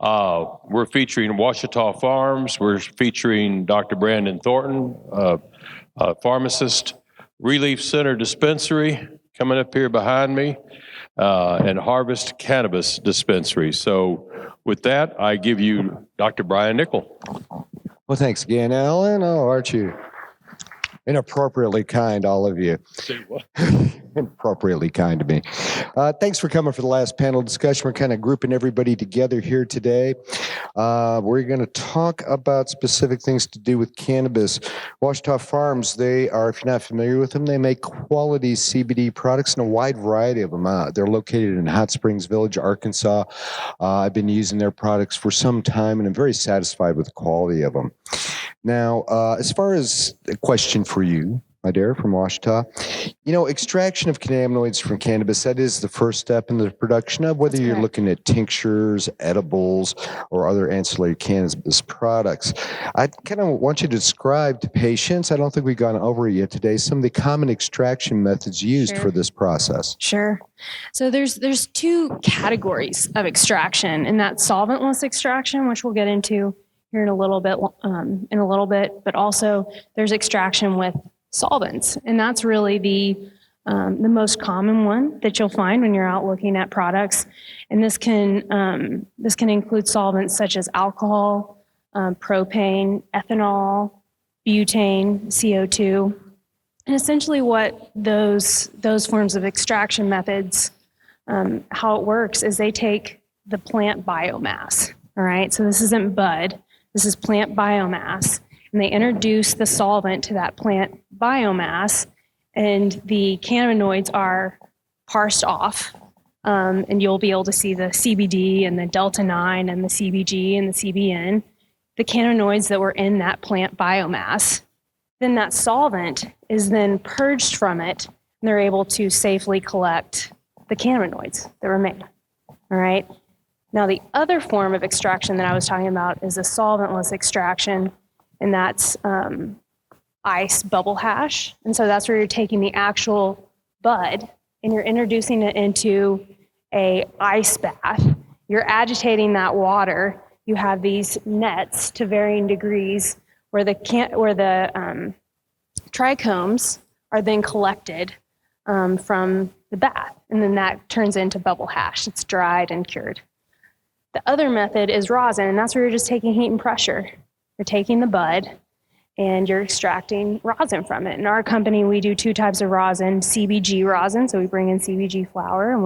We're featuring Ouachita Farms. We're featuring Dr. Brandon Thornton, a pharmacist, ReLeaf Center Dispensary coming up here behind me, and Harvest Cannabis Dispensary. So with that, I give you Dr. Brian Nichol. Well, thanks again, Alan. Oh, aren't you inappropriately kind, all of you? Say what? Inappropriately kind to me. Thanks for coming for the last panel discussion. We're kind of grouping everybody together here today. We're going to talk about specific things to do with cannabis. Ouachita Farms, they are, if you're not familiar with them, they make quality CBD products and a wide variety of them. They're located in Hot Springs Village, Arkansas. I've been using their products for some time, and I'm very satisfied with the quality of them. Now, as far as a question for you, my dear, from Ouachita, extraction of cannabinoids from cannabis, that is the first step in the production of whether you're looking at tinctures, edibles, or other ancillary cannabis products. I kind of want you to describe to patients, I don't think we've gone over it yet today, some of the common extraction methods used for this process. Sure. So there's two categories of extraction, and that's solventless extraction, which we'll get into here in a little bit, but also there's extraction with solvents, and that's really the most common one that you'll find when you're out looking at products. And this can include solvents such as alcohol, propane, ethanol, butane, CO2, and essentially what those forms of extraction methods, how it works is they take the plant biomass. All right, so this isn't bud. This is plant biomass, and they introduce the solvent to that plant biomass, and the cannabinoids are parsed off, and you'll be able to see the CBD and the Delta-9 and the CBG and the CBN, the cannabinoids that were in that plant biomass. Then that solvent is then purged from it, and they're able to safely collect the cannabinoids that remain. All right. Now, the other form of extraction that I was talking about is a solventless extraction, and that's ice bubble hash. And so that's where you're taking the actual bud and you're introducing it into a ice bath. You're agitating that water. You have these nets to varying degrees where the trichomes are then collected from the bath, and then that turns into bubble hash. It's dried and cured. The other method is rosin, and that's where you're just taking heat and pressure. You're taking the bud and you're extracting rosin from it. In our company, we do two types of rosin, CBG rosin, so we bring in CBG flower and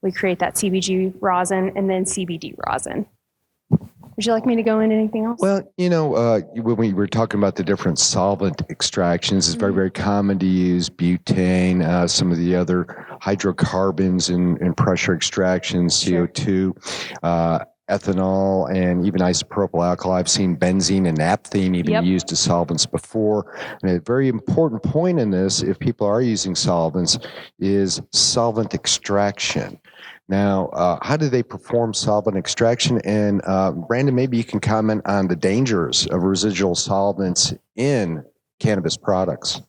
we create that CBG rosin, and then CBD rosin. Would you like me to go into anything else? Well, when we were talking about the different solvent extractions, it's very, very common to use butane, some of the other hydrocarbons in pressure extractions, CO2, ethanol, and even isopropyl alcohol. I've seen benzene and naphthene even used as solvents before. And a very important point in this, if people are using solvents, is solvent extraction. Now, how do they perform solvent extraction? And Brandon, maybe you can comment on the dangers of residual solvents in cannabis products.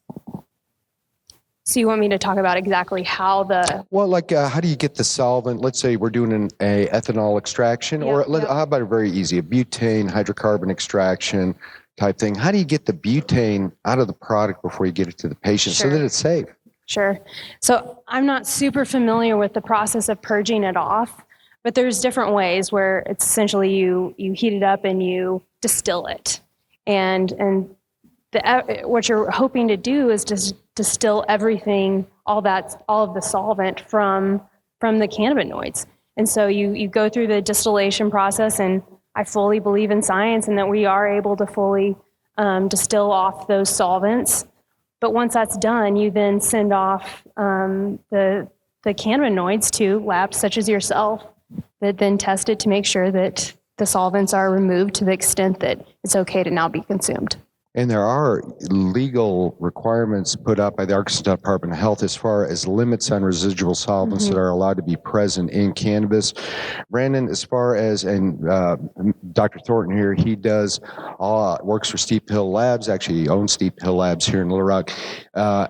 So you want me to talk about exactly how the... Well, how do you get the solvent? Let's say we're doing an ethanol extraction, or how about a very easy, a butane hydrocarbon extraction type thing. How do you get the butane out of the product before you get it to the patient so that it's safe? Sure. So I'm not super familiar with the process of purging it off, but there's different ways where it's essentially you heat it up and you distill it. And what you're hoping to do is just distill everything, all of the solvent from the cannabinoids. And so you go through the distillation process, and I fully believe in science and that we are able to fully distill off those solvents. But once that's done, you then send off the cannabinoids to labs such as yourself that then test it to make sure that the solvents are removed to the extent that it's okay to now be consumed. And there are legal requirements put out by the Arkansas Department of Health as far as limits on residual solvents that are allowed to be present in cannabis. Brandon, as far as, and Dr. Thornton here, he does, works for Steep Hill Labs, actually he owns Steep Hill Labs here in Little Rock,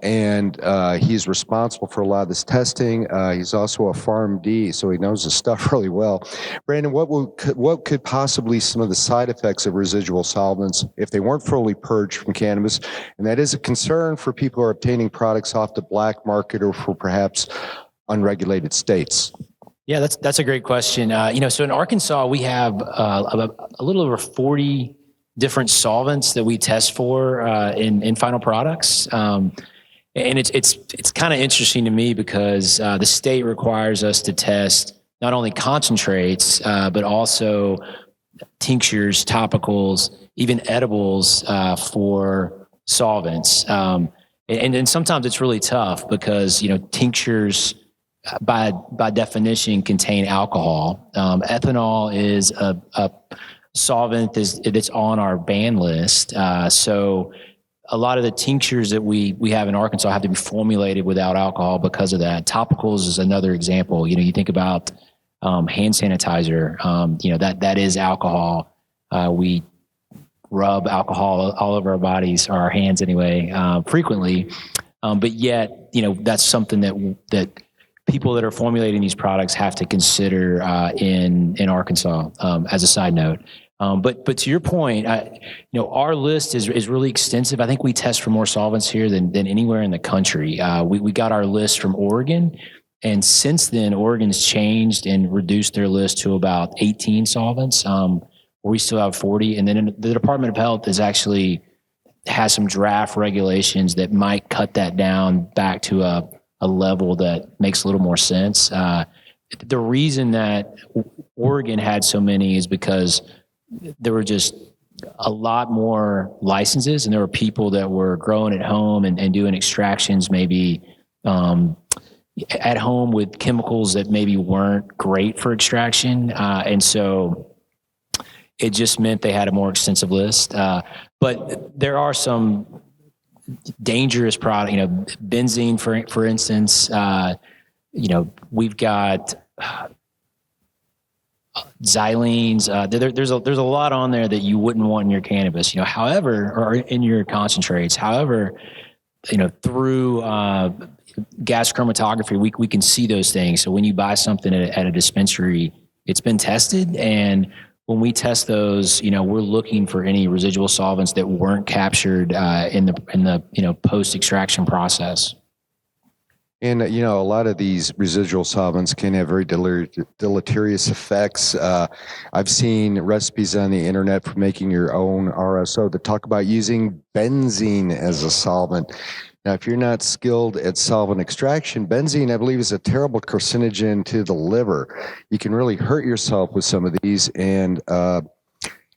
and he's responsible for a lot of this testing. He's also a PharmD, so he knows his stuff really well. Brandon, what could possibly some of the side effects of residual solvents if they weren't fully purged from cannabis? And that is a concern for people who are obtaining products off the black market or for perhaps unregulated states. Yeah, that's a great question. So in Arkansas, we have a little over 40 different solvents that we test for in final products. And it's kind of interesting to me because the state requires us to test not only concentrates, but also tinctures, topicals, even edibles for solvents. And sometimes it's really tough because, tinctures by definition contain alcohol. Ethanol is a solvent that's on our ban list. So a lot of the tinctures that we have in Arkansas have to be formulated without alcohol because of that. Topicals is another example. You think about hand sanitizer, that is alcohol. We rub alcohol all over our bodies, or our hands anyway, frequently. But yet, that's something that people that are formulating these products have to consider in Arkansas, as a side note. But to your point, our list is really extensive. I think we test for more solvents here than anywhere in the country. We got our list from Oregon, and since then, Oregon's changed and reduced their list to about 18 solvents. We still have 40, and then the Department of Health has some draft regulations that might cut that down back to a level that makes a little more sense. The reason that Oregon had so many is because there were just a lot more licenses, and there were people that were growing at home and doing extractions maybe at home with chemicals that maybe weren't great for extraction. And so it just meant they had a more extensive list. But there are some dangerous product, benzene, for instance. We've got xylenes. There's a lot on there that you wouldn't want in your cannabis. However, or in your concentrates. However, through gas chromatography, we can see those things. So when you buy something at a dispensary, it's been tested, and when we test those, we're looking for any residual solvents that weren't captured in the post extraction process. And, a lot of these residual solvents can have very deleterious effects. I've seen recipes on the internet for making your own RSO that talk about using benzene as a solvent. Now, if you're not skilled at solvent extraction, benzene, I believe, is a terrible carcinogen to the liver. You can really hurt yourself with some of these. And it's a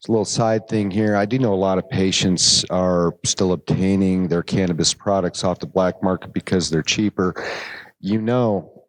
little side thing here. I do know a lot of patients are still obtaining their cannabis products off the black market because they're cheaper.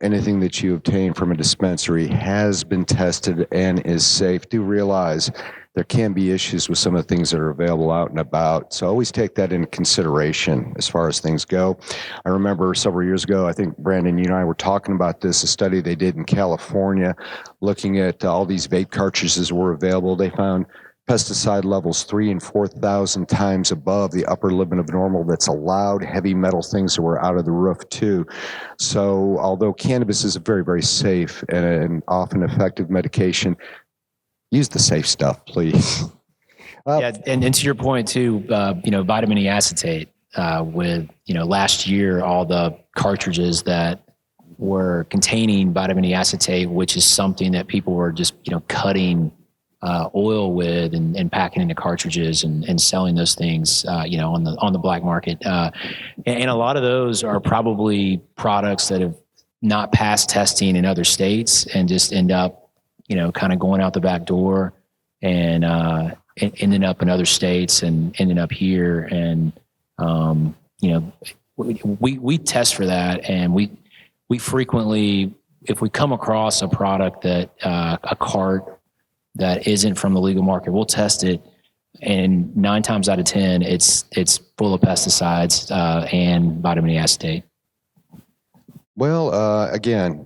Anything that you obtain from a dispensary has been tested and is safe. Do realize there can be issues with some of the things that are available out and about. So always take that into consideration as far as things go. I remember several years ago, I think, Brandon, you and I were talking about this, a study they did in California, looking at all these vape cartridges were available. They found pesticide levels 3,000 and 4,000 times above the upper limit of normal that's allowed, heavy metal things that were out of the roof too. So although cannabis is a very, very safe and often effective medication, use the safe stuff, please. And to your point too, vitamin E acetate, with, last year, all the cartridges that were containing vitamin E acetate, which is something that people were just, cutting oil with and packing into cartridges and selling those things, on the black market. And a lot of those are probably products that have not passed testing in other states and just end up, kind of going out the back door and ending up in other states and ending up here. And, we test for that, and we frequently, if we come across a product that, a cart that isn't from the legal market, we'll test it And 9 times out of 10, it's full of pesticides and vitamin A acetate. Well, again,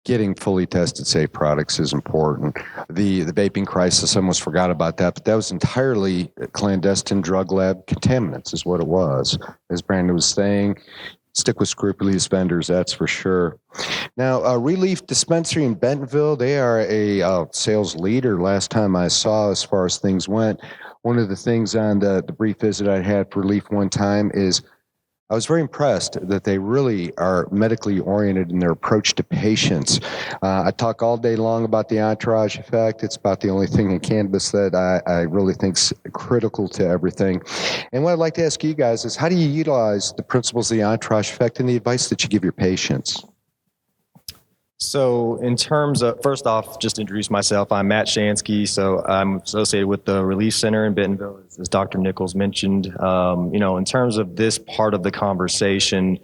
getting fully tested safe products is important. The vaping crisis, almost forgot about that, but that was entirely clandestine drug lab contaminants is what it was. As Brandon was saying, stick with scrupulous vendors, that's for sure. Now, ReLeaf Dispensary in Bentonville, they are a sales leader last time I saw as far as things went. One of the things on the brief visit I had for ReLeaf one time is I was very impressed that they really are medically oriented in their approach to patients. I talk all day long about the entourage effect. It's about the only thing in cannabis that I really think is critical to everything. And what I'd like to ask you guys is, how do you utilize the principles of the entourage effect and the advice that you give your patients? So in terms of, first off, just to introduce myself, I'm Matt Shansky. So I'm associated with the ReLeaf Center in Bentonville, as Dr. Nichols mentioned. In terms of this part of the conversation,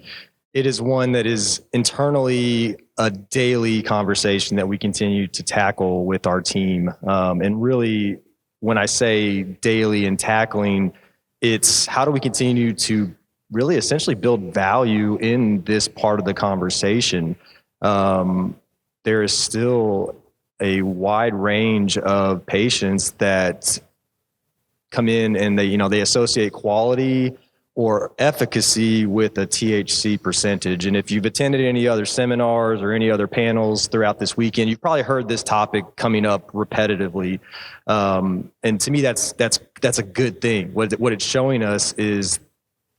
it is one that is internally a daily conversation that we continue to tackle with our team. And really, when I say daily and tackling, it's how do we continue to really essentially build value in this part of the conversation. There is still a wide range of patients that come in and they associate quality or efficacy with a THC percentage. And if you've attended any other seminars or any other panels throughout this weekend, you've probably heard this topic coming up repetitively. And to me, that's a good thing. What it's showing us is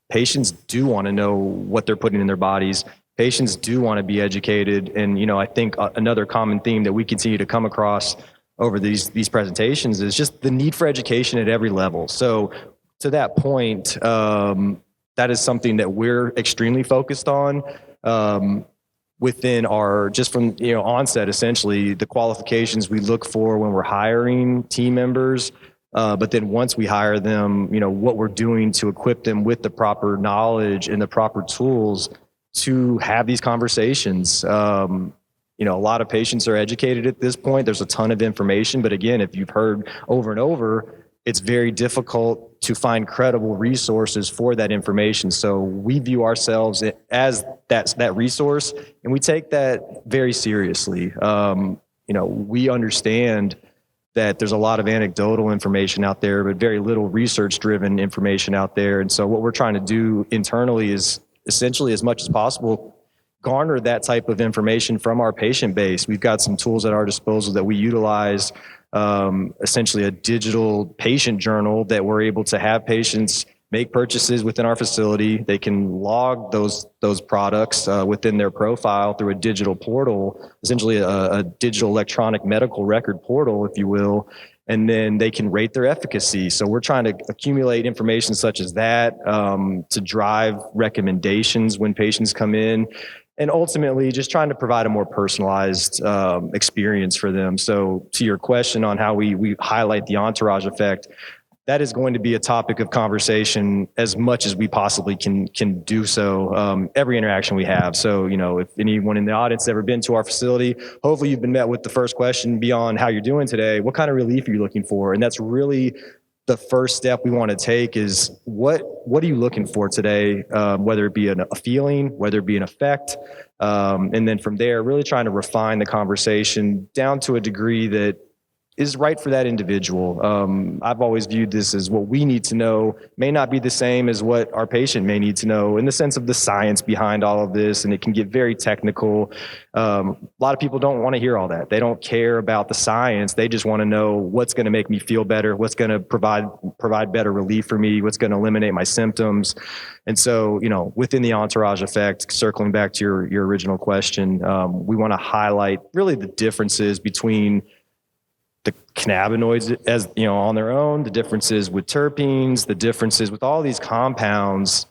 patients do want to know what they're putting in their bodies. Patients do want to be educated. And, I think another common theme that we continue to come across over these presentations is just the need for education at every level. So to that point, that is something that we're extremely focused on within our, just from, onset, essentially, the qualifications we look for when we're hiring team members. But then once we hire them, what we're doing to equip them with the proper knowledge and the proper tools to have these conversations. A lot of patients are educated at this point. There's a ton of information, but again, if you've heard over and over, it's very difficult to find credible resources for that information. So we view ourselves as that resource, and we take that very seriously. We understand that there's a lot of anecdotal information out there, but very little research-driven information out there. And so what we're trying to do internally is essentially, as much as possible, garner that type of information from our patient base. We've got some tools at our disposal that we utilize, essentially a digital patient journal that we're able to have patients make purchases within our facility. They can log those products within their profile through a digital portal, essentially a digital electronic medical record portal, if you will. And then they can rate their efficacy. So we're trying to accumulate information such as that to drive recommendations when patients come in, and ultimately just trying to provide a more personalized experience for them. So to your question on how we highlight the entourage effect, that is going to be a topic of conversation as much as we possibly can do so every interaction we have. So, if anyone in the audience has ever been to our facility, hopefully you've been met with the first question beyond how you're doing today. What kind of relief are you looking for? And that's really the first step we want to take is what are you looking for today? Whether it be a feeling, whether it be an effect. And then from there, really trying to refine the conversation down to a degree that is right for that individual. I've always viewed this as what we need to know may not be the same as what our patient may need to know in the sense of the science behind all of this, and it can get very technical. A lot of people don't want to hear all that. They don't care about the science. They just want to know what's going to make me feel better, what's going to provide better relief for me, what's going to eliminate my symptoms. And so, within the entourage effect, circling back to your original question, we want to highlight really the differences between the cannabinoids as on their own, the differences with terpenes, the differences with all these compounds,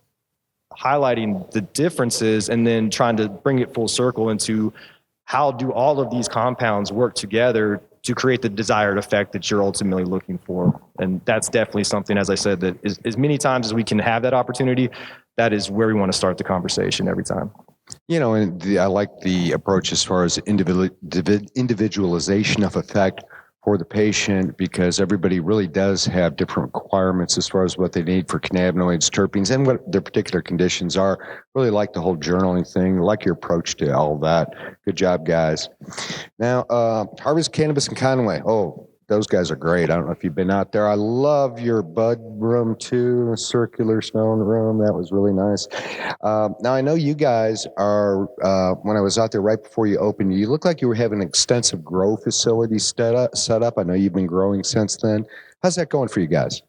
highlighting the differences and then trying to bring it full circle into how do all of these compounds work together to create the desired effect that you're ultimately looking for. And that's definitely something, as I said, that is, as many times as we can have that opportunity, that is where we want to start the conversation every time. And I like the approach as far as individualization of effect for the patient, because everybody really does have different requirements as far as what they need for cannabinoids, terpenes, and what their particular conditions are. Really like the whole journaling thing, like your approach to all that. Good job, guys. Now, Harvest Cannabis in Conway. Oh, those guys are great. I don't know if you've been out there. I love your bud room too, circular stone room. That was really nice. Now, I know you guys are, when I was out there right before you opened, you looked like you were having an extensive grow facility set up. I know you've been growing since then. How's that going for you guys?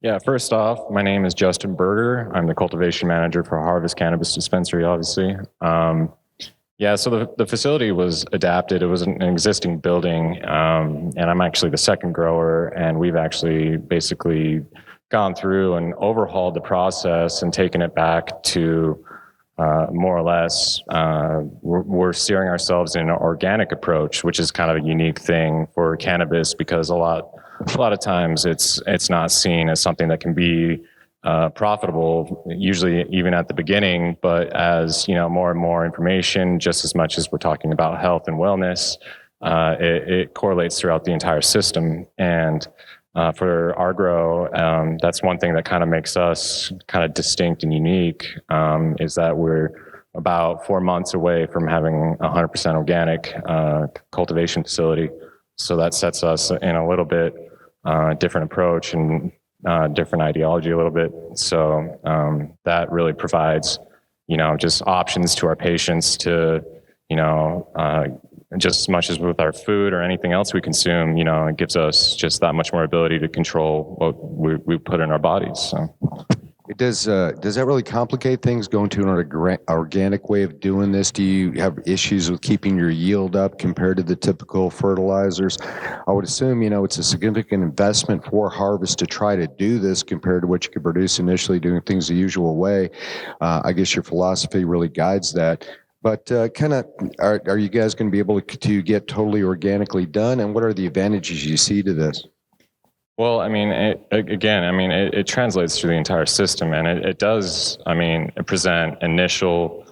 Yeah, first off, my name is Justin Berger. I'm the cultivation manager for Harvest Cannabis Dispensary, obviously. Yeah, so the facility was adapted. It was an existing building, and I'm actually the second grower, and we've actually basically gone through and overhauled the process and taken it back to more or less, we're steering ourselves in an organic approach, which is kind of a unique thing for cannabis, because a lot of times it's not seen as something that can be profitable, usually even at the beginning. But as you know, more and more information, just as much as we're talking about health and wellness, it correlates throughout the entire system. And for our grow, that's one thing that kind of makes us kind of distinct and unique, is that we're about 4 months away from having 100% organic cultivation facility. So that sets us in a little bit different approach and different ideology a little bit. So that really provides, just options to our patients to, just as much as with our food or anything else we consume, it gives us just that much more ability to control what we put in our bodies. So. It does that really complicate things, going to an organic way of doing this? Do you have issues with keeping your yield up compared to the typical fertilizers? I would assume, it's a significant investment for Harvest to try to do this compared to what you could produce initially doing things the usual way. I guess your philosophy really guides that. But are you guys going to be able to get totally organically done? And what are the advantages you see to this? Well, it translates through the entire system, and it does, present initial,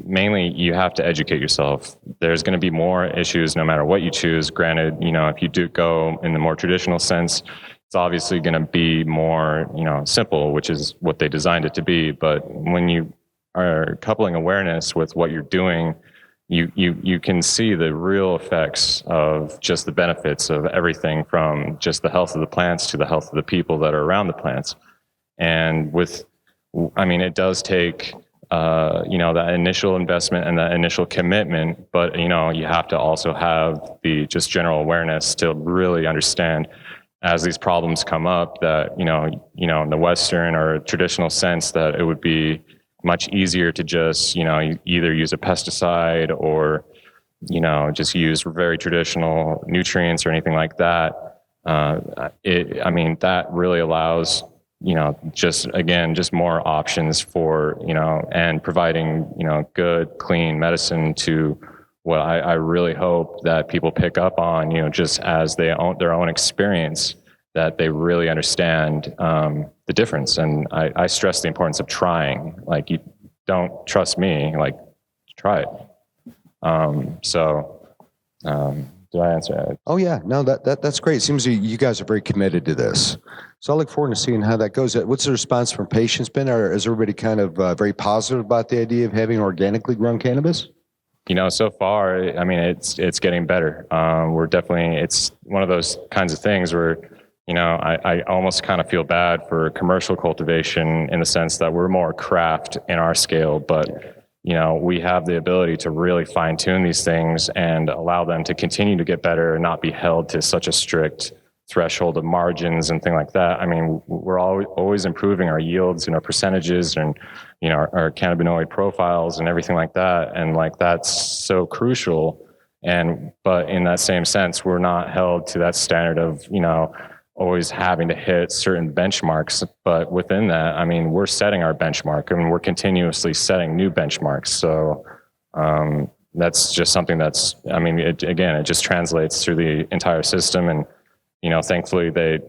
mainly you have to educate yourself. There's going to be more issues no matter what you choose. Granted, if you do go in the more traditional sense, it's obviously going to be more, simple, which is what they designed it to be. But when you are coupling awareness with what you're doing, you can see the real effects of just the benefits of everything, from just the health of the plants to the health of the people that are around the plants. And it does take, that initial investment and that initial commitment, but, you have to also have the just general awareness to really understand as these problems come up that, in the Western or traditional sense, that it would be much easier to just, either use a pesticide or, just use very traditional nutrients or anything like that. That really allows, just more options for, and providing, good, clean medicine to what I really hope that people pick up on, just as their own experience, that they really understand the difference. And I stress the importance of trying. Like, you don't trust me, like, try it. Did I answer that? Oh yeah, no, that's great. It seems you guys are very committed to this. So I look forward to seeing how that goes. What's the response from patients been? Or is everybody kind of very positive about the idea of having organically grown cannabis? So far, it's getting better. It's one of those kinds of things where, I almost kind of feel bad for commercial cultivation in the sense that we're more craft in our scale, but, we have the ability to really fine tune these things and allow them to continue to get better and not be held to such a strict threshold of margins and things like that. We're always improving our yields and our percentages and, our cannabinoid profiles and everything like that. And that's so crucial. But in that same sense, we're not held to that standard of, always having to hit certain benchmarks. But within that, we're setting our benchmark and we're continuously setting new benchmarks. So that's just something that's, it just translates through the entire system. And, thankfully they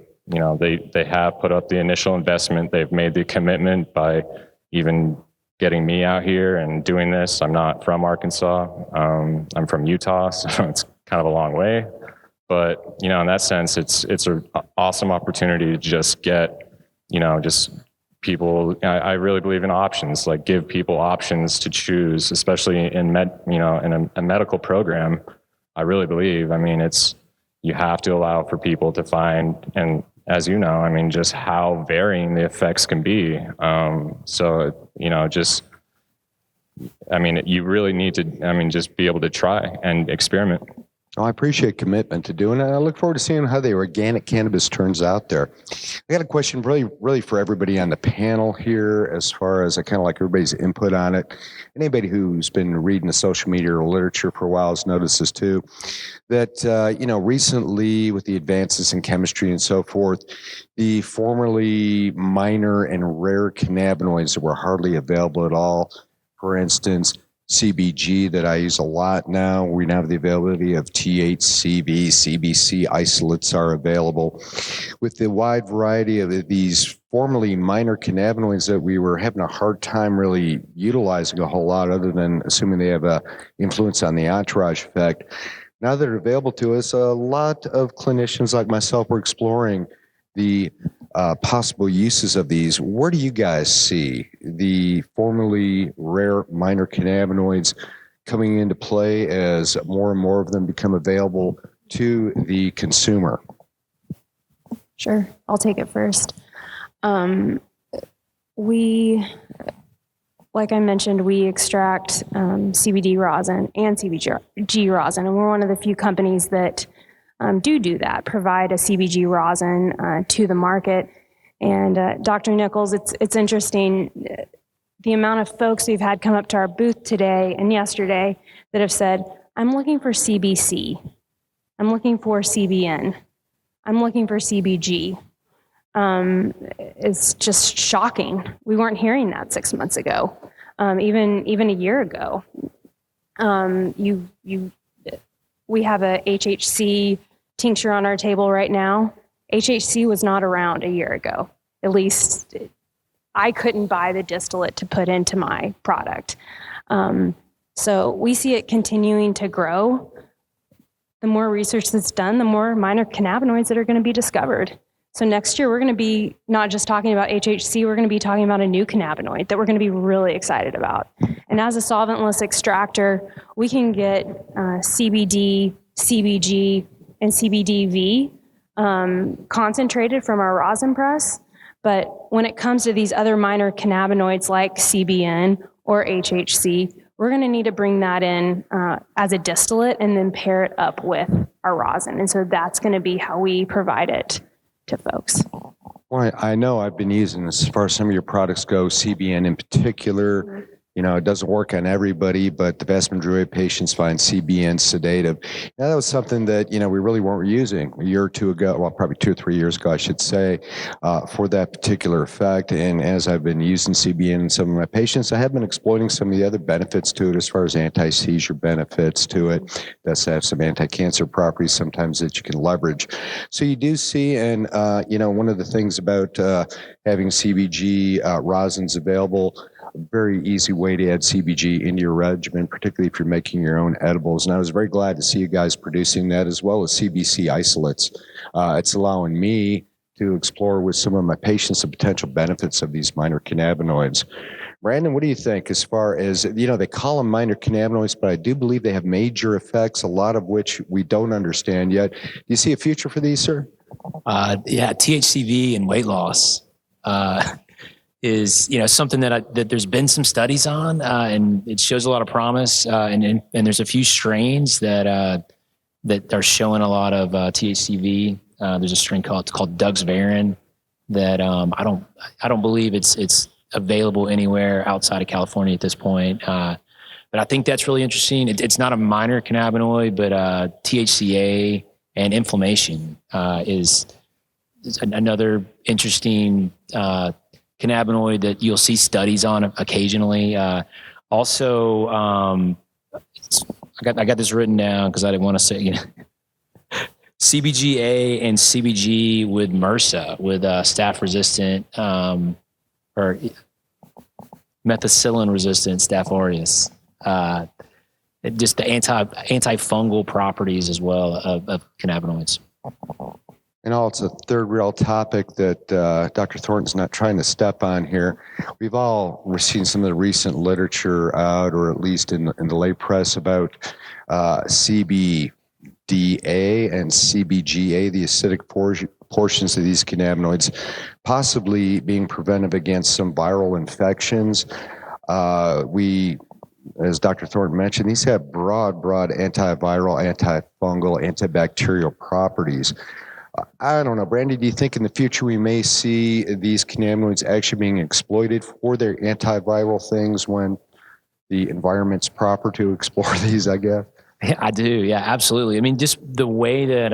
have put up the initial investment. They've made the commitment by even getting me out here and doing this. I'm not from Arkansas. I'm from Utah, so it's kind of a long way. But, in that sense, it's an awesome opportunity to just get, just people. I really believe in options, like give people options to choose, especially in a medical program. I really believe, you have to allow for people to find, and as you know, just how varying the effects can be. You really need to, just be able to try and experiment. Oh, I appreciate commitment to doing it. I look forward to seeing how the organic cannabis turns out there. I got a question really for everybody on the panel here, as far as I kind of like everybody's input on it. Anybody who's been reading the social media or literature for a while has noticed this too, that, recently with the advances in chemistry and so forth, the formerly minor and rare cannabinoids that were hardly available at all, for instance, CBG that I use a lot now. We now have the availability of THCV, CBC isolates are available. With the wide variety of these formerly minor cannabinoids that we were having a hard time really utilizing a whole lot, other than assuming they have an influence on the entourage effect. Now that they're available to us, a lot of clinicians like myself were exploring the possible uses of these. Where do you guys see the formerly rare minor cannabinoids coming into play as more and more of them become available to the consumer? Sure, I'll take it first. Like I mentioned, we extract CBD rosin and CBG rosin, and we're one of the few companies that do that, provide a CBG rosin to the market. And Dr. Nichols, it's interesting, the amount of folks we've had come up to our booth today and yesterday that have said, I'm looking for CBC, I'm looking for CBN, I'm looking for CBG. It's just shocking. We weren't hearing that 6 months ago, even a year ago. We have a Hhc tincture on our table right now. Hhc was not around a year ago. At least I couldn't buy the distillate to put into my product. So we see it continuing to grow. The more research that's done, the more minor cannabinoids that are going to be discovered. So next year, we're going to be not just talking about Hhc, we're going to be talking about a new cannabinoid that we're going to be really excited about. And as a solventless extractor, we can get CBD, CBG, and CBDV concentrated from our rosin press. But when it comes to these other minor cannabinoids like CBN or Hhc, we're going to need to bring that in as a distillate and then pair it up with our rosin. And so that's going to be how we provide it to folks. Well, I know I've been using, as far as some of your products go, CBN in particular. It doesn't work on everybody, but the vast majority of patients find CBN sedative. Now, that was something that, we really weren't using a year or two ago, well, probably 2 or 3 years ago, I should say, for that particular effect. And as I've been using CBN in some of my patients, I have been exploiting some of the other benefits to it, as far as anti-seizure benefits to it. It does have some anti-cancer properties sometimes that you can leverage. So you do see, and, one of the things about having CBG rosins available, a very easy way to add CBG into your regimen, particularly if you're making your own edibles. And I was very glad to see you guys producing that, as well as CBC isolates. It's allowing me to explore with some of my patients the potential benefits of these minor cannabinoids. Brandon, what do you think, as far as, they call them minor cannabinoids, but I do believe they have major effects, a lot of which we don't understand yet. Do you see a future for these, sir? Yeah, THCV and weight loss is something that there's been some studies on, and it shows a lot of promise. And there's a few strains that are showing a lot of THCV. There's a strain called Doug's Varin that I don't believe it's available anywhere outside of California at this point. But I think that's really interesting. It's not a minor cannabinoid, but THCA and inflammation is another interesting cannabinoid that you'll see studies on occasionally. Also, I got this written down because I didn't want to say, CBGA and CBG with MRSA, with staph resistant or methicillin resistant Staph aureus. just the antifungal properties as well of cannabinoids. And also, it's a third real topic that Dr. Thornton's not trying to step on here. We've all seen some of the recent literature out, or at least in the lay press, about CBDA and CBGA, the acidic portions of these cannabinoids, possibly being preventive against some viral infections. As Dr. Thornton mentioned, these have broad antiviral, antifungal, antibacterial properties. I don't know, Brandy, do you think in the future we may see these cannabinoids actually being exploited for their antiviral things when the environment's proper to explore these, I guess? I do. Yeah, absolutely. I mean, just the way that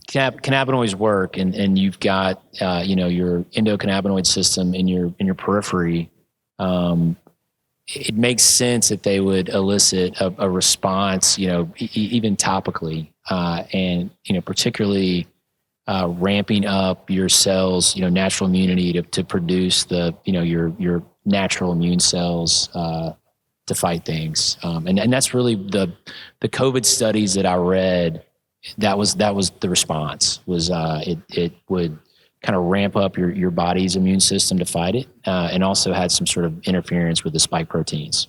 cannabinoids work, and you've got your endocannabinoid system in your periphery. It makes sense that they would elicit a response, even topically, and particularly ramping up your cells, natural immunity to produce your natural immune cells to fight things, and that's really the COVID studies that I read. That was the response. Was it would kind of ramp up your body's immune system to fight it, and also had some sort of interference with the spike proteins.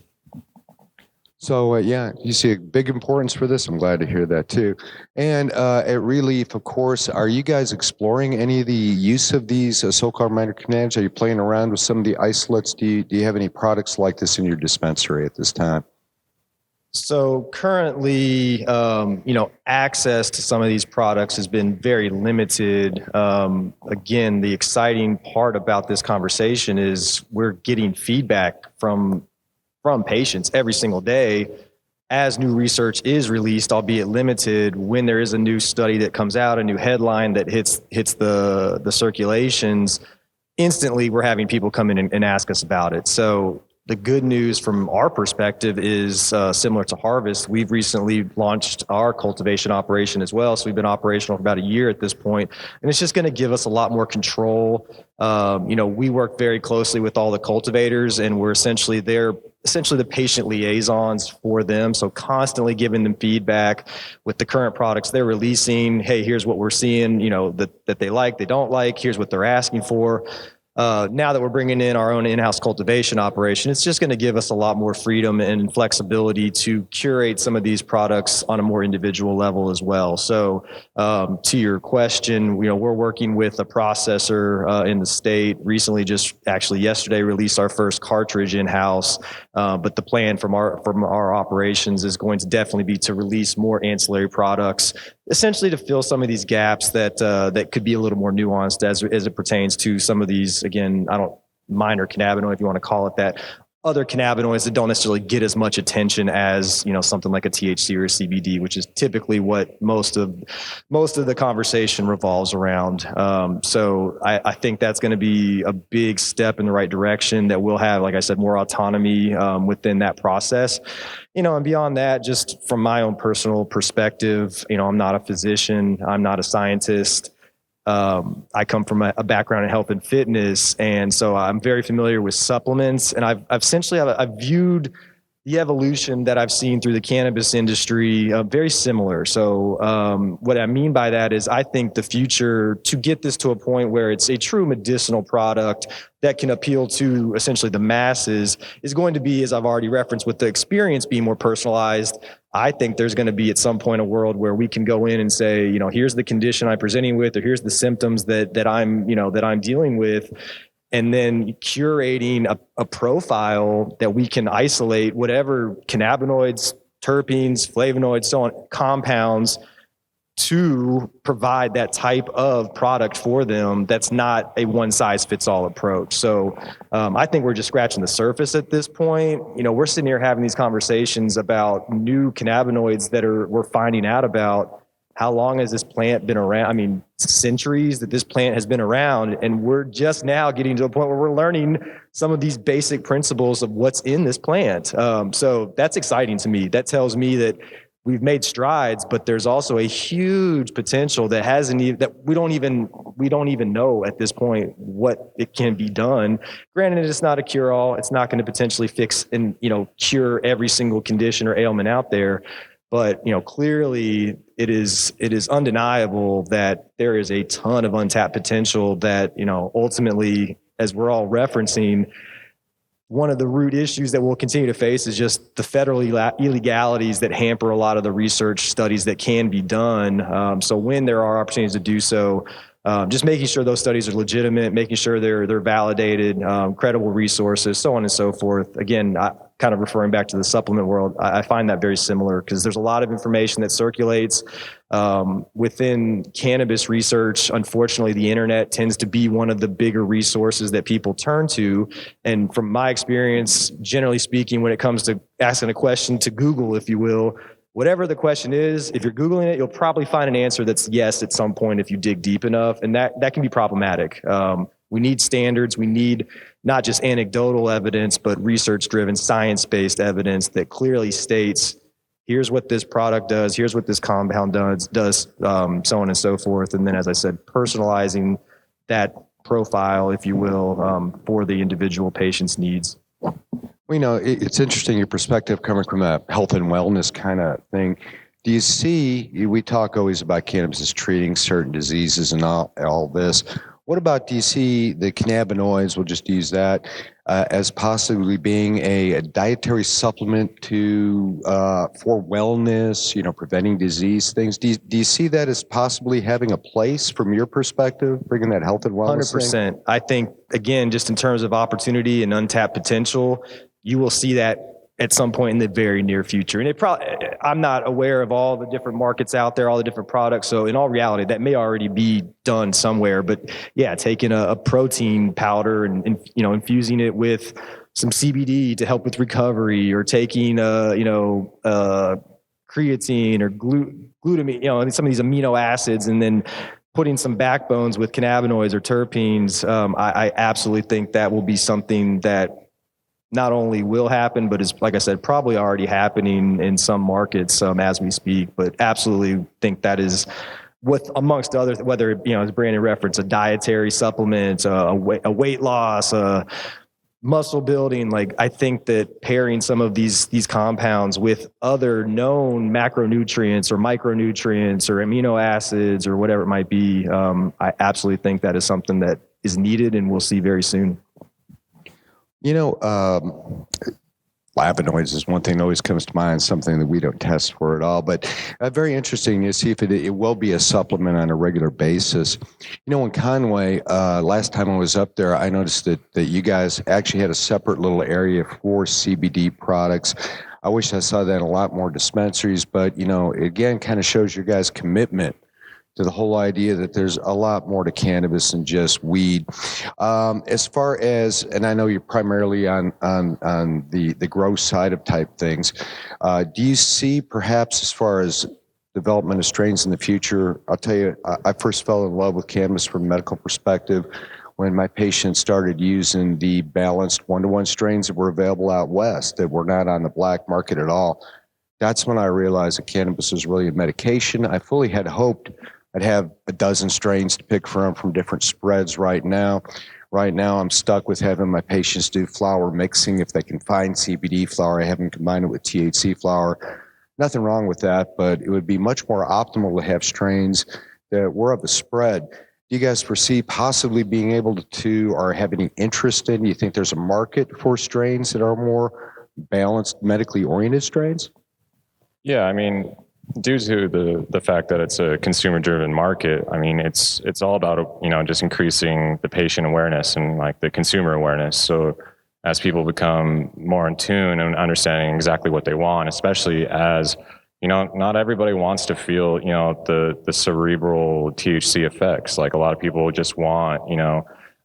So, you see a big importance for this. I'm glad to hear that too. And at ReLeaf, of course, are you guys exploring any of the use of these so-called minor cannabinoids? Are you playing around with some of the isolates? Do you have any products like this in your dispensary at this time? So currently, access to some of these products has been very limited. Again, the exciting part about this conversation is we're getting feedback from patients every single day as new research is released, albeit limited. When there is a new study that comes out, a new headline that hits the circulations, instantly we're having people come in and ask us about it. So the good news from our perspective is similar to Harvest. We've recently launched our cultivation operation as well. So we've been operational for about a year at this point, and it's just going to give us a lot more control. We work very closely with all the cultivators, and we're essentially the patient liaisons for them. So constantly giving them feedback with the current products they're releasing. Hey, here's what we're seeing, that they like, they don't like. Here's what they're asking for. Now that we're bringing in our own in-house cultivation operation, it's just going to give us a lot more freedom and flexibility to curate some of these products on a more individual level as well. So to your question, we're working with a processor in the state. Recently, just actually yesterday, released our first cartridge in-house. But the plan from our operations is going to definitely be to release more ancillary products, essentially to fill some of these gaps that could be a little more nuanced as it pertains to some of these, again, minor cannabinoid, if you want to call it that, other cannabinoids that don't necessarily get as much attention as, something like a THC or a CBD, which is typically what most of the conversation revolves around. So I think that's going to be a big step in the right direction, that we'll have, like I said, more autonomy within that process. And beyond that, just from my own personal perspective, I'm not a physician, I'm not a scientist. I come from a background in health and fitness, and so I'm very familiar with supplements. And I've viewed the evolution that I've seen through the cannabis industry very similar. So what I mean by that is I think the future, to get this to a point where it's a true medicinal product that can appeal to essentially the masses, is going to be, as I've already referenced, with the experience being more personalized. I think there's going to be at some point a world where we can go in and say, here's the condition I'm presenting with, or here's the symptoms that I'm dealing with. And then curating a profile that we can isolate whatever cannabinoids, terpenes, flavonoids, so on, compounds, to provide that type of product for them that's not a one-size-fits-all approach. So I think we're just scratching the surface at this point. We're sitting here having these conversations about new cannabinoids that we're finding out about. How long has this plant been around? I mean, centuries that this plant has been around, and we're just now getting to a point where we're learning some of these basic principles of what's in this plant. So that's exciting to me. That tells me that we've made strides, but there's also a huge potential that we don't even know at this point what it can be done. Granted, it's not a cure-all. It's not going to potentially fix and, cure every single condition or ailment out there. But, clearly it is undeniable that there is a ton of untapped potential that, ultimately, as we're all referencing, one of the root issues that we'll continue to face is just the federal illegalities that hamper a lot of the research studies that can be done. So when there are opportunities to do so, just making sure those studies are legitimate, making sure they're validated, credible resources, so on and so forth. Again, kind of referring back to the supplement world, I find that very similar because there's a lot of information that circulates within cannabis research. Unfortunately, the internet tends to be one of the bigger resources that people turn to. And from my experience, generally speaking, when it comes to asking a question to Google, if you will, whatever the question is, if you're Googling it, you'll probably find an answer that's yes at some point if you dig deep enough. And that can be problematic. We need standards. We need not just anecdotal evidence, but research-driven, science-based evidence that clearly states, here's what this product does, here's what this compound does, so on and so forth. And then, as I said, personalizing that profile, if you will, for the individual patient's needs. Well, it's interesting your perspective coming from a health and wellness kind of thing. Do you see, we talk always about cannabis as treating certain diseases and all this. What about, do you see the cannabinoids, we'll just use that, as possibly being a dietary supplement to for wellness, preventing disease things? Do you see that as possibly having a place from your perspective, bringing that health and wellness 100%. thing? I think, again, just in terms of opportunity and untapped potential, you will see that at some point in the very near future. And I'm not aware of all the different markets out there, all the different products. So in all reality, that may already be done somewhere. But yeah, taking a protein powder and infusing it with some CBD to help with recovery, or taking creatine or glutamine, some of these amino acids, and then putting some backbones with cannabinoids or terpenes. I absolutely think that will be something that not only will happen, but is, like I said, probably already happening in some markets as we speak. But absolutely think that is, with amongst other, whether as Brandon referenced, a dietary supplement, a weight loss, muscle building. Like, I think that pairing some of these compounds with other known macronutrients or micronutrients or amino acids or whatever it might be, I absolutely think that is something that is needed and we'll see very soon. Flavonoids is one thing that always comes to mind, something that we don't test for at all, but very interesting to see if it will be a supplement on a regular basis. In Conway, last time I was up there, I noticed that you guys actually had a separate little area for CBD products. I wish I saw that in a lot more dispensaries, but, again, kind of shows your guys' commitment to the whole idea that there's a lot more to cannabis than just weed. As far as, and I know you're primarily on the growth side of type things, do you see perhaps as far as development of strains in the future? I'll tell you, I first fell in love with cannabis from a medical perspective when my patients started using the balanced 1-to-1 strains that were available out west that were not on the black market at all. That's when I realized that cannabis is really a medication. I fully had hoped I'd have a dozen strains to pick from different spreads right now. Right now, I'm stuck with having my patients do flower mixing. If they can find CBD flower, I have them combine it with THC flower. Nothing wrong with that, but it would be much more optimal to have strains that were of a spread. Do you guys foresee possibly being able to or have any interest in? Do you think there's a market for strains that are more balanced, medically oriented strains? Yeah, I mean, due to the fact that it's a consumer-driven market, I mean, it's all about, just increasing the patient awareness and like the consumer awareness. So as people become more in tune and understanding exactly what they want, especially as, not everybody wants to feel, the cerebral THC effects. Like, a lot of people just want,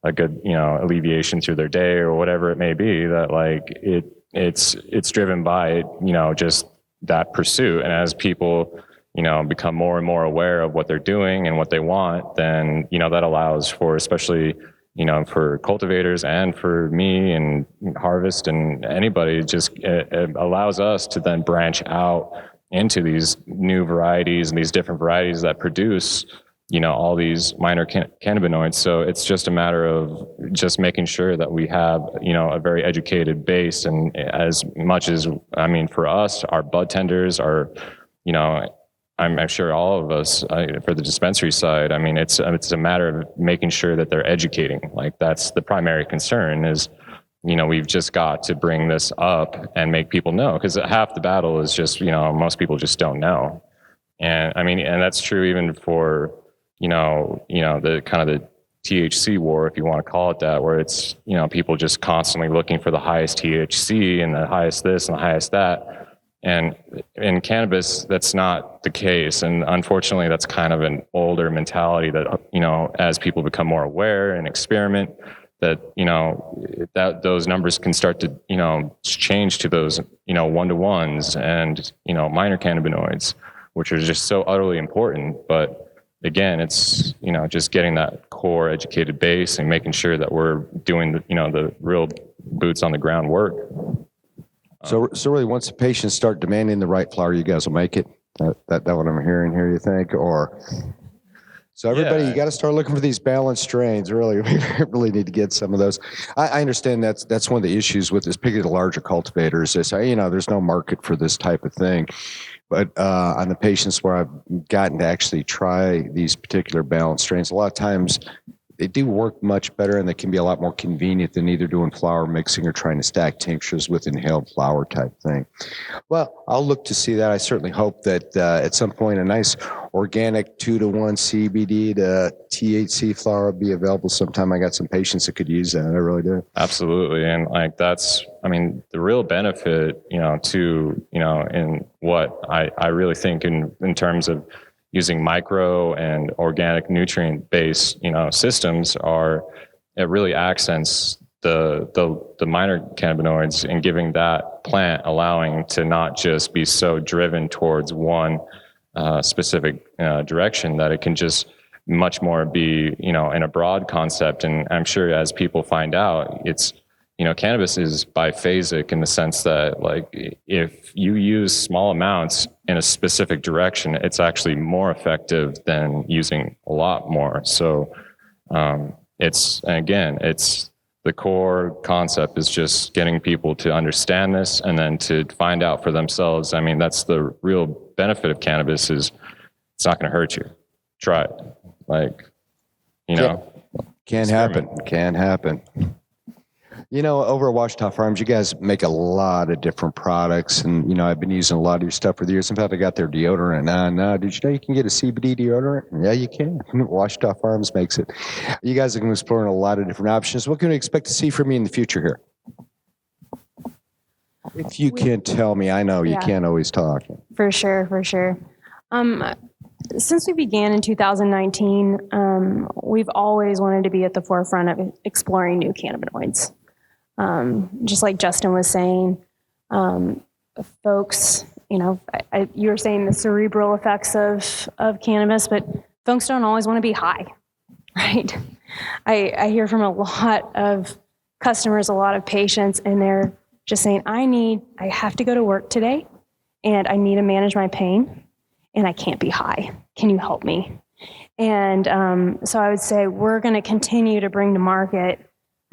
a good, alleviation through their day or whatever it may be, that like it's driven by, just that pursuit. And as people, become more and more aware of what they're doing and what they want, then, that allows for, especially, for cultivators and for me and Harvest and anybody, just it allows us to then branch out, into these new varieties and these different varieties that produce, all these minor cannabinoids. So it's just a matter of just making sure that we have, a very educated base. And as much as, for us, our bud tenders are, I'm sure all of us for the dispensary side, it's a matter of making sure that they're educating. Like that's the primary concern is, we've just got to bring this up and make people know, because half the battle is just, most people just don't know. And and that's true even for, the kind of the THC war, if you want to call it that, where it's, people just constantly looking for the highest THC and the highest this and the highest that. And in cannabis, that's not the case. And unfortunately, that's kind of an older mentality that, as people become more aware and experiment, that, that those numbers can start to, change to those, one-to-ones and, minor cannabinoids, which are just so utterly important. But again, it's, just getting that core educated base and making sure that we're doing the real boots on the ground work. So really, once the patients start demanding the right flower, you guys will make it. That what I'm hearing here, you think? Or so everybody, you got to start looking for these balanced strains. Really, we really need to get some of those. I understand that's one of the issues with this, particularly the larger cultivators. They say, there's no market for this type of thing. But on the patients where I've gotten to actually try these particular balanced strains, a lot of times they do work much better, and they can be a lot more convenient than either doing flower mixing or trying to stack tinctures with inhaled flower type thing. Well, I'll look to see that. I certainly hope that at some point a nice organic 2-to-1 CBD to THC flower will be available sometime. I got some patients that could use that. I really do. Absolutely. And that's, the real benefit, to, in what I really think in terms of using micro and organic nutrient based, systems it really accents the minor cannabinoids and giving that plant allowing to not just be so driven towards one specific direction, that it can just much more be, in a broad concept. And I'm sure as people find out, it's, cannabis is biphasic in the sense that, like, if you use small amounts in a specific direction, it's actually more effective than using a lot more. So it's the core concept is just getting people to understand this and then to find out for themselves. That's the real benefit of cannabis is it's not going to hurt you. Try it. Can happen. Over at Ouachita Farms, you guys make a lot of different products, and I've been using a lot of your stuff for the years. In fact, I got their deodorant. No, did you know you can get a CBD deodorant? Yeah, you can. Ouachita Farms makes it. You guys are exploring a lot of different options. What can we expect to see from you in the future here? If you can tell me, I know you can't always talk. For sure. Since we began in 2019, we've always wanted to be at the forefront of exploring new cannabinoids. Just like Justin was saying, folks, you were saying the cerebral effects of cannabis, but folks don't always want to be high, right? I hear from a lot of customers, a lot of patients, and they're just saying, I have to go to work today, and I need to manage my pain, and I can't be high. Can you help me? And so I would say we're going to continue to bring to market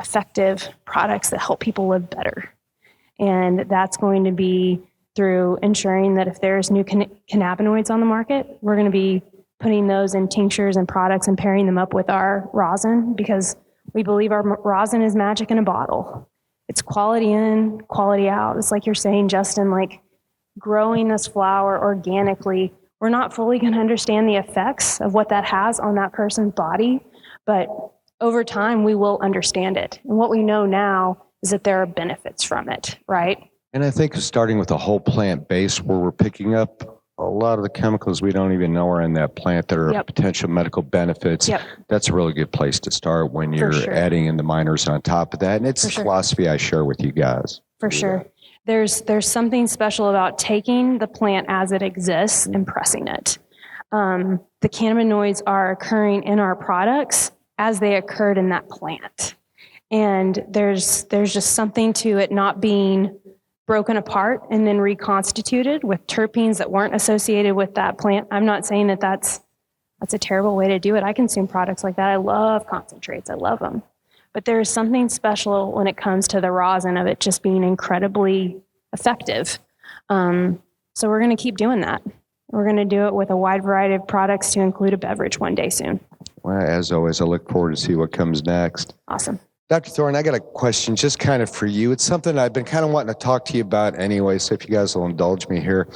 effective products that help people live better. And that's going to be through ensuring that if there's new cannabinoids on the market, we're going to be putting those in tinctures and products and pairing them up with our rosin, because we believe our rosin is magic in a bottle. It's quality in, quality out. It's like you're saying, Justin, like growing this flower organically, we're not fully going to understand the effects of what that has on that person's body, but over time we will understand it. And what we know now is that there are benefits from it, right? And I think starting with a whole plant base where we're picking up a lot of the chemicals we don't even know are in that plant that are potential medical benefits. That's a really good place to start when you're adding in the minors on top of that. And it's a philosophy I share with you guys. For sure. There's something special about taking the plant as it exists and pressing it. The cannabinoids are occurring in our products as they occurred in that plant. And there's just something to it not being broken apart and then reconstituted with terpenes that weren't associated with that plant. I'm not saying that that's a terrible way to do it. I consume products like that. I love concentrates. I love them. But there's something special when it comes to the rosin of it just being incredibly effective. So we're going to keep doing that. We're going to do it with a wide variety of products to include a beverage one day soon. Well, as always, I look forward to see what comes next. Awesome. Dr. Thornton, I got a question just kind of for you. It's something I've been kind of wanting to talk to you about anyway, so if you guys will indulge me here.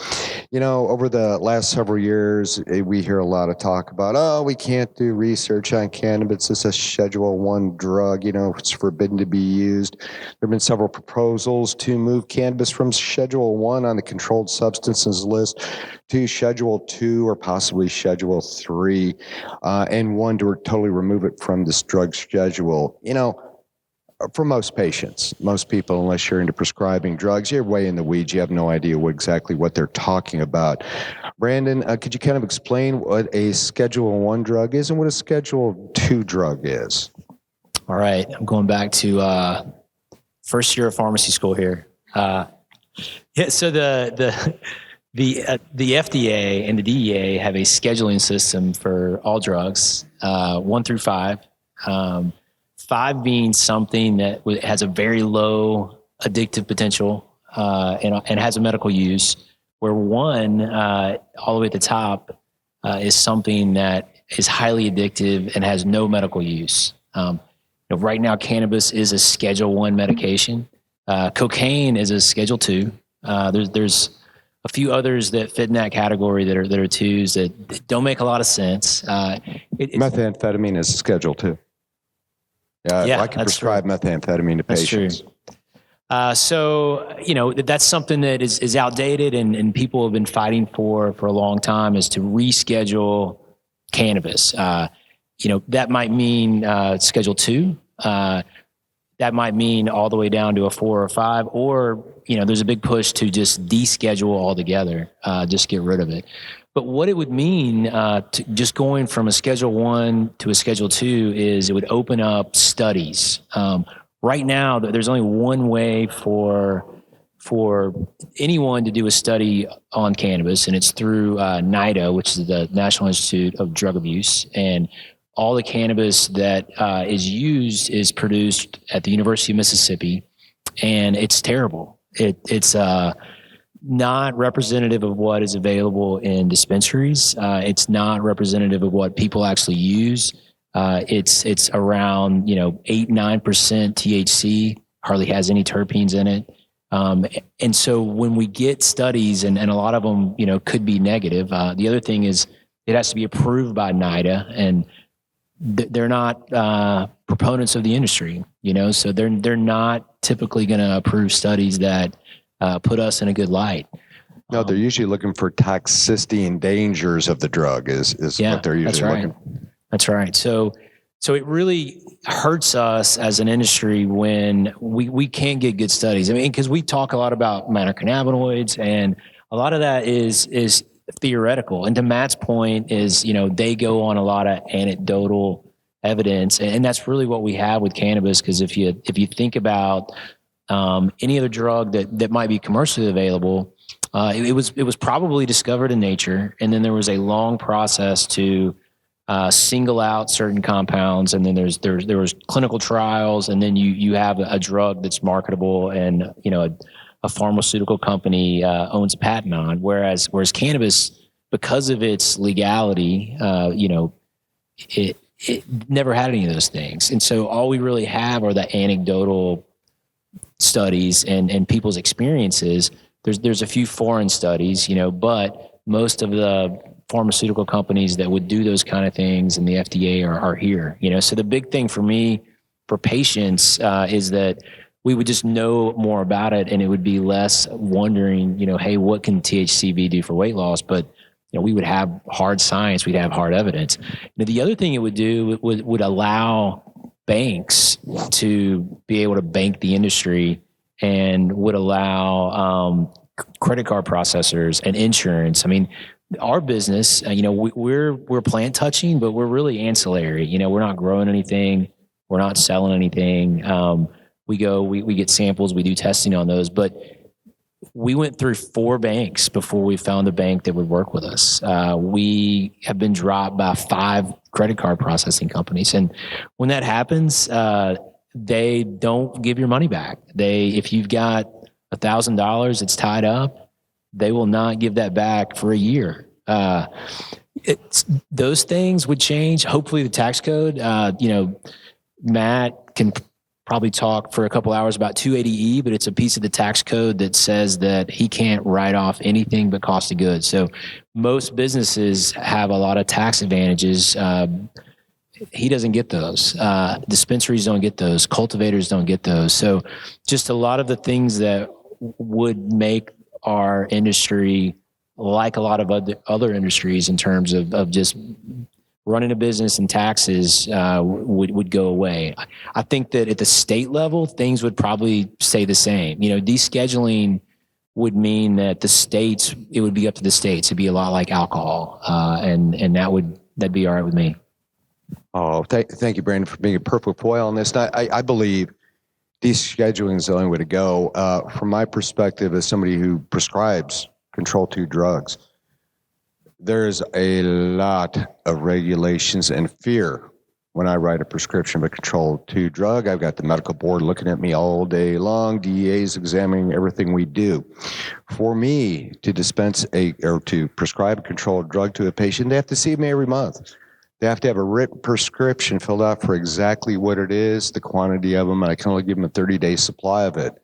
You know, over the last several years, we hear a lot of talk about, oh, we can't do research on cannabis. It's a Schedule I drug, you know, it's forbidden to be used. There have been several proposals to move cannabis from Schedule I on the controlled substances list to Schedule II or possibly Schedule III, and one to totally remove it from this drug schedule. You know, for most patients, most people, unless you're into prescribing drugs, you're way in the weeds. You have no idea exactly what they're talking about. Brandon, could you kind of explain what a Schedule I drug is and what a Schedule II drug is? All right. I'm going back to first year of pharmacy school here. So the FDA and the DEA have a scheduling system for all drugs, 1 through 5. 5 being something that has a very low addictive potential and has a medical use, where 1, all the way at the top, is something that is highly addictive and has no medical use. Right now, cannabis is a Schedule I medication. Cocaine is a Schedule II. There's a few others that fit in that category that are 2s that don't make a lot of sense. Methamphetamine is Schedule II. I can prescribe methamphetamine to patients. So, that's something that is outdated and people have been fighting for a long time, is to reschedule cannabis. That might mean Schedule II. That might mean all the way down to a 4 or 5, or, there's a big push to just deschedule altogether, just get rid of it. But what it would mean to just going from a Schedule I to a Schedule II is it would open up studies. Right now, there's only one way for anyone to do a study on cannabis, and it's through NIDA, which is the National Institute of Drug Abuse. And all the cannabis that is used is produced at the University of Mississippi, and it's terrible. It's not representative of what is available in dispensaries. It's not representative of what people actually use. It's around 8-9% THC, hardly has any terpenes in it. And so when we get studies, and a lot of them could be negative. The other thing is it has to be approved by NIDA, and they're not proponents of the industry, so they're not typically going to approve studies that put us in a good light. No, they're usually looking for toxicity and dangers of the drug is what they're usually looking for. That's right. So it really hurts us as an industry when we can't get good studies. I mean, because we talk a lot about minor cannabinoids, and a lot of that is theoretical. And to Matt's point is, they go on a lot of anecdotal evidence, and that's really what we have with cannabis. Because if you think about any other drug that might be commercially available, it was probably discovered in nature, and then there was a long process to single out certain compounds, and then there was clinical trials, and then you have a drug that's marketable, and a pharmaceutical company owns a patent on. Whereas cannabis, because of its legality, it never had any of those things, and so all we really have are the anecdotal studies and people's experiences. There's a few foreign studies, but most of the pharmaceutical companies that would do those kind of things and the FDA are here, So the big thing for me, for patients, is that we would just know more about it, and it would be less wondering, hey, what can THCV do for weight loss? But we would have hard science, we'd have hard evidence. The other thing it would do would allow banks to be able to bank the industry, and would allow credit card processors and insurance. I mean, our business, we're plant touching, but we're really ancillary. We're not growing anything, we're not selling anything. We get samples, we do testing on those, but we went through 4 banks before we found a bank that would work with us. We have been dropped by 5 credit card processing companies. And when that happens, they don't give your money back. If you've got $1,000 that's tied up, they will not give that back for a year. Those things would change. Hopefully the tax code, Matt can probably talk for a couple hours about 280E, but it's a piece of the tax code that says that he can't write off anything but cost of goods. So most businesses have a lot of tax advantages. He doesn't get those. Dispensaries don't get those. Cultivators don't get those. So just a lot of the things that would make our industry like a lot of other industries in terms of just running a business and taxes would go away. I think that at the state level, things would probably stay the same. Descheduling would mean that it would be up to the states. It'd be a lot like alcohol, and that'd be all right with me. Oh, thank you, Brandon, for being a perfect foil on this. I believe descheduling is the only way to go. From my perspective, as somebody who prescribes Control 2 drugs, there's a lot of regulations and fear when I write a prescription of a Control 2 drug. I've got the medical board looking at me all day long, DEAs examining everything we do. For me to dispense to prescribe a controlled drug to a patient, they have to see me every month. They have to have a written prescription filled out for exactly what it is, the quantity of them, and I can only give them a 30-day supply of it.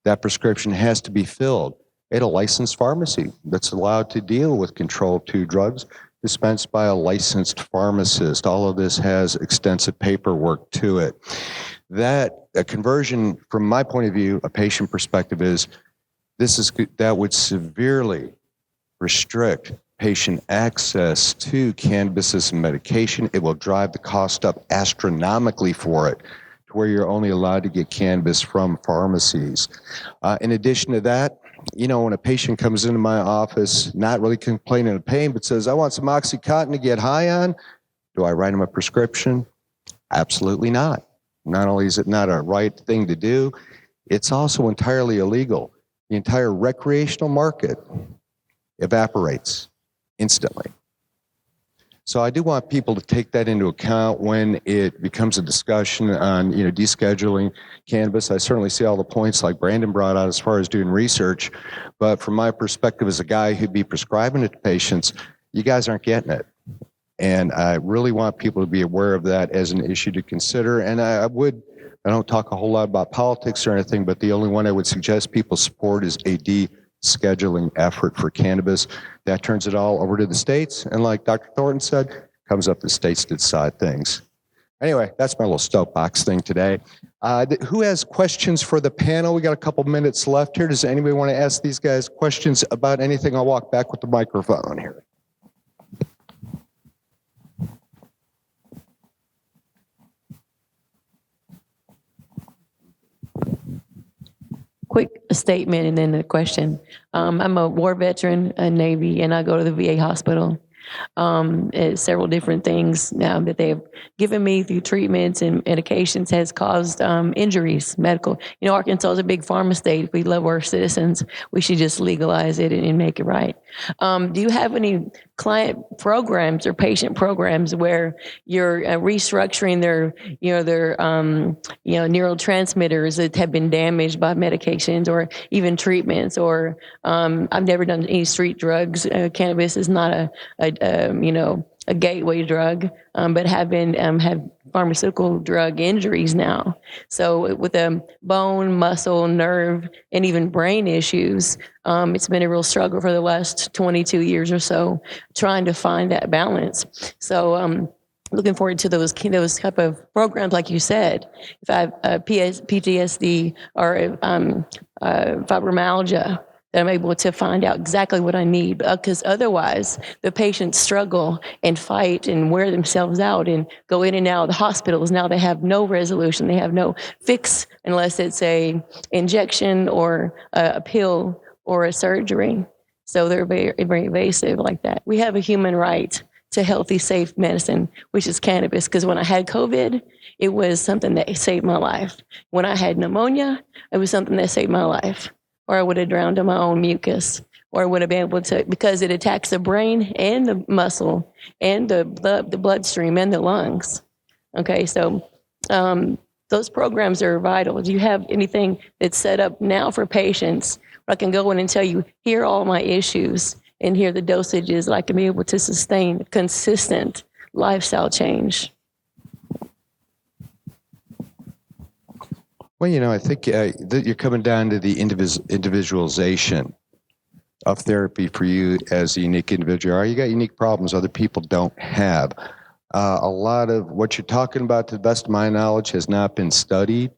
That prescription has to be filled at a licensed pharmacy that's allowed to deal with Control 2 drugs dispensed by a licensed pharmacist. All of this has extensive paperwork to it. That a conversion, from my point of view, a patient perspective, that would severely restrict patient access to cannabis as a medication. It will drive the cost up astronomically for it, to where you're only allowed to get cannabis from pharmacies. In addition to that, when a patient comes into my office, not really complaining of pain, but says, I want some OxyContin to get high on, do I write him a prescription? Absolutely not. Not only is it not a right thing to do, it's also entirely illegal. The entire recreational market evaporates instantly. So I do want people to take that into account when it becomes a discussion on, descheduling cannabis. I certainly see all the points like Brandon brought out as far as doing research, but from my perspective as a guy who'd be prescribing it to patients, you guys aren't getting it. And I really want people to be aware of that as an issue to consider. And I don't talk a whole lot about politics or anything, but the only one I would suggest people support is a descheduling effort for cannabis. That turns it all over to the states, and like Dr. Thornton said, comes up to states to decide things. Anyway, that's my little soapbox thing today. Who has questions for the panel? We got a couple minutes left here. Does anybody want to ask these guys questions about anything? I'll walk back with the microphone here. Quick statement and then a question. I'm a war veteran, a Navy, and I go to the VA hospital. It's several different things now that they've given me through treatments and medications has caused injuries, medical. Arkansas is a big pharma state. If we love our citizens, we should just legalize it and make it right. Do you have any client programs or patient programs where you're restructuring their neurotransmitters that have been damaged by medications or even treatments? Or I've never done any street drugs. Cannabis is not a gateway drug, but have pharmaceutical drug injuries now. So with bone, muscle, nerve, and even brain issues, it's been a real struggle for the last 22 years or so, trying to find that balance. So looking forward to those type of programs, like you said. If I have PTSD or fibromyalgia, that I'm able to find out exactly what I need, because otherwise the patients struggle and fight and wear themselves out and go in and out of the hospitals. Now they have no resolution. They have no fix unless it's a injection or a pill or a surgery. So they're very, very invasive like that. We have a human right to healthy, safe medicine, which is cannabis. Because when I had COVID, it was something that saved my life. When I had pneumonia, it was something that saved my life. or I would have drowned in my own mucus, or I would have been able to, because it attacks the brain and the muscle and the bloodstream and the lungs. Okay, so those programs are vital. Do you have anything that's set up now for patients where I can go in and tell you, here are all my issues, and here are the dosages that I can be able to sustain consistent lifestyle change? Well, I think that you're coming down to the individualization of therapy for you as a unique individual. You got unique problems other people don't have. A lot of what you're talking about, to the best of my knowledge, has not been studied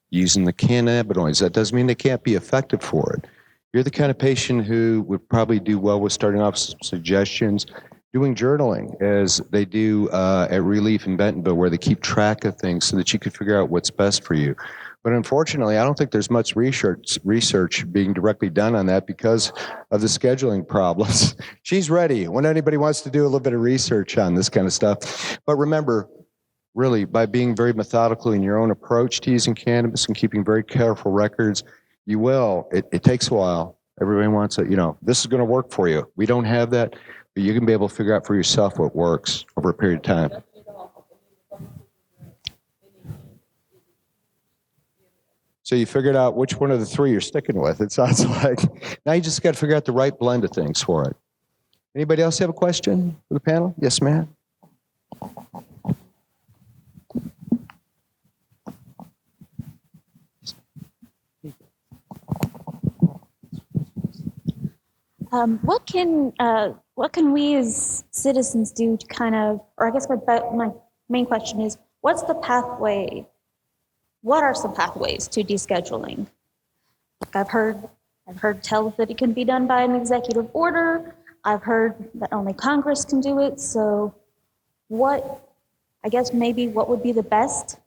using the cannabinoids. That doesn't mean they can't be effective for it. You're the kind of patient who would probably do well with starting off some suggestions, doing journaling as they do at ReLeaf in Bentonville, where they keep track of things so that you can figure out what's best for you. But unfortunately, I don't think there's much research being directly done on that because of the scheduling problems. She's ready when anybody wants to do a little bit of research on this kind of stuff. But remember, really, by being very methodical in your own approach to using cannabis and keeping very careful records, you will. It takes a while. Everybody wants it, this is going to work for you. We don't have that, but you can be able to figure out for yourself what works over a period of time. So you figured out which one of the three you're sticking with, it sounds like. Now you just got to figure out the right blend of things for it. Anybody else have a question for the panel? Yes, ma'am. What can we as citizens do to kind of, or I guess my main question is, what's the pathway? What are some pathways to descheduling? I've heard tell that it can be done by an executive order. I've heard that only Congress can do it. So what would be the best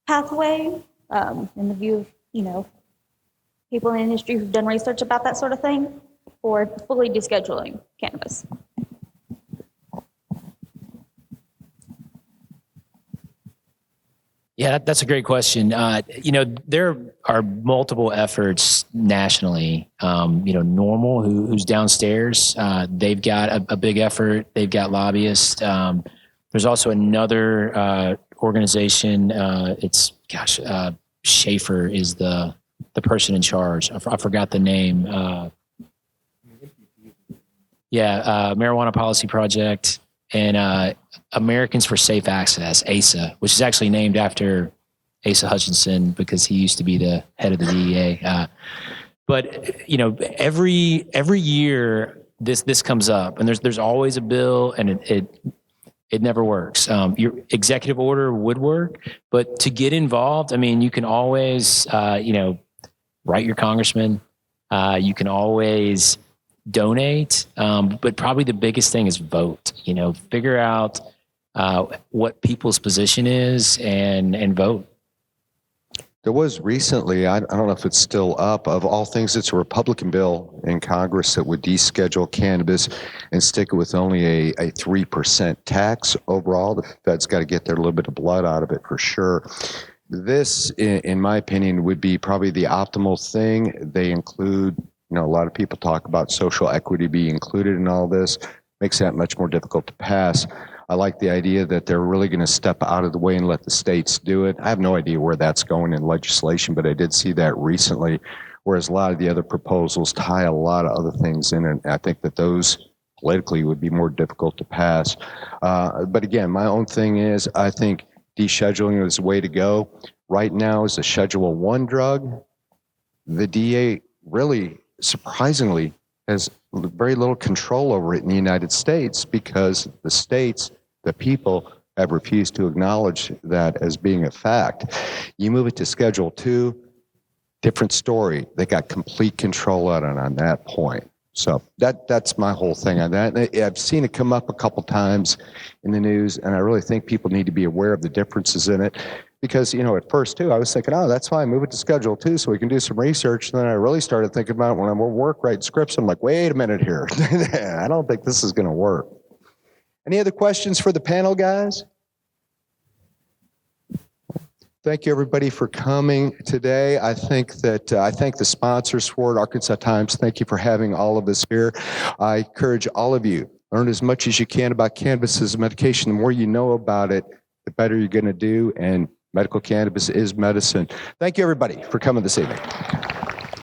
pathway in the view of, people in the industry who've done research about that sort of thing, for fully descheduling cannabis? Yeah, that's a great question. There are multiple efforts nationally. Normal, who's downstairs, they've got a big effort. They've got lobbyists. There's also another organization. Schaefer is the person in charge. I forgot the name. Marijuana Policy Project and Americans for Safe Access, ACIA, which is actually named after Asa Hutchinson because he used to be the head of the DEA. But every year this comes up, and there's always a bill, and it never works. Your executive order would work, but to get involved, you can always write your congressman. You can always donate, but probably the biggest thing is vote. Figure out what people's position is and vote. There was recently, I don't know if it's still up, of all things, it's a Republican bill in Congress that would deschedule cannabis and stick it with only a 3% tax overall. The Fed's got to get their little bit of blood out of it for sure. This, in my opinion, would be probably the optimal thing. They include, a lot of people talk about social equity being included in all this. Makes that much more difficult to pass. I like the idea that they're really going to step out of the way and let the states do it. I have no idea where that's going in legislation, but I did see that recently, whereas a lot of the other proposals tie a lot of other things in, and I think that those politically would be more difficult to pass. But again, my own thing is, I think descheduling is the way to go. Right now, as a Schedule I drug, the DA really, surprisingly, has very little control over it in the United States because the states, the people, have refused to acknowledge that as being a fact. You move it to Schedule II, different story. They got complete control on that point. So that's my whole thing on that. And I've seen it come up a couple times in the news, and I really think people need to be aware of the differences in it. Because, at first, too, I was thinking, that's fine, move it to Schedule II so we can do some research. And then I really started thinking about it when I'm at work writing scripts. I'm like, wait a minute here. I don't think this is going to work. Any other questions for the panel, guys? Thank you, everybody, for coming today. I think that I thank the sponsors for it, Arkansas Times. Thank you for having all of us here. I encourage all of you, learn as much as you can about cannabis as a medication. The more you know about it, the better you're going to do. And medical cannabis is medicine. Thank you, everybody, for coming this evening.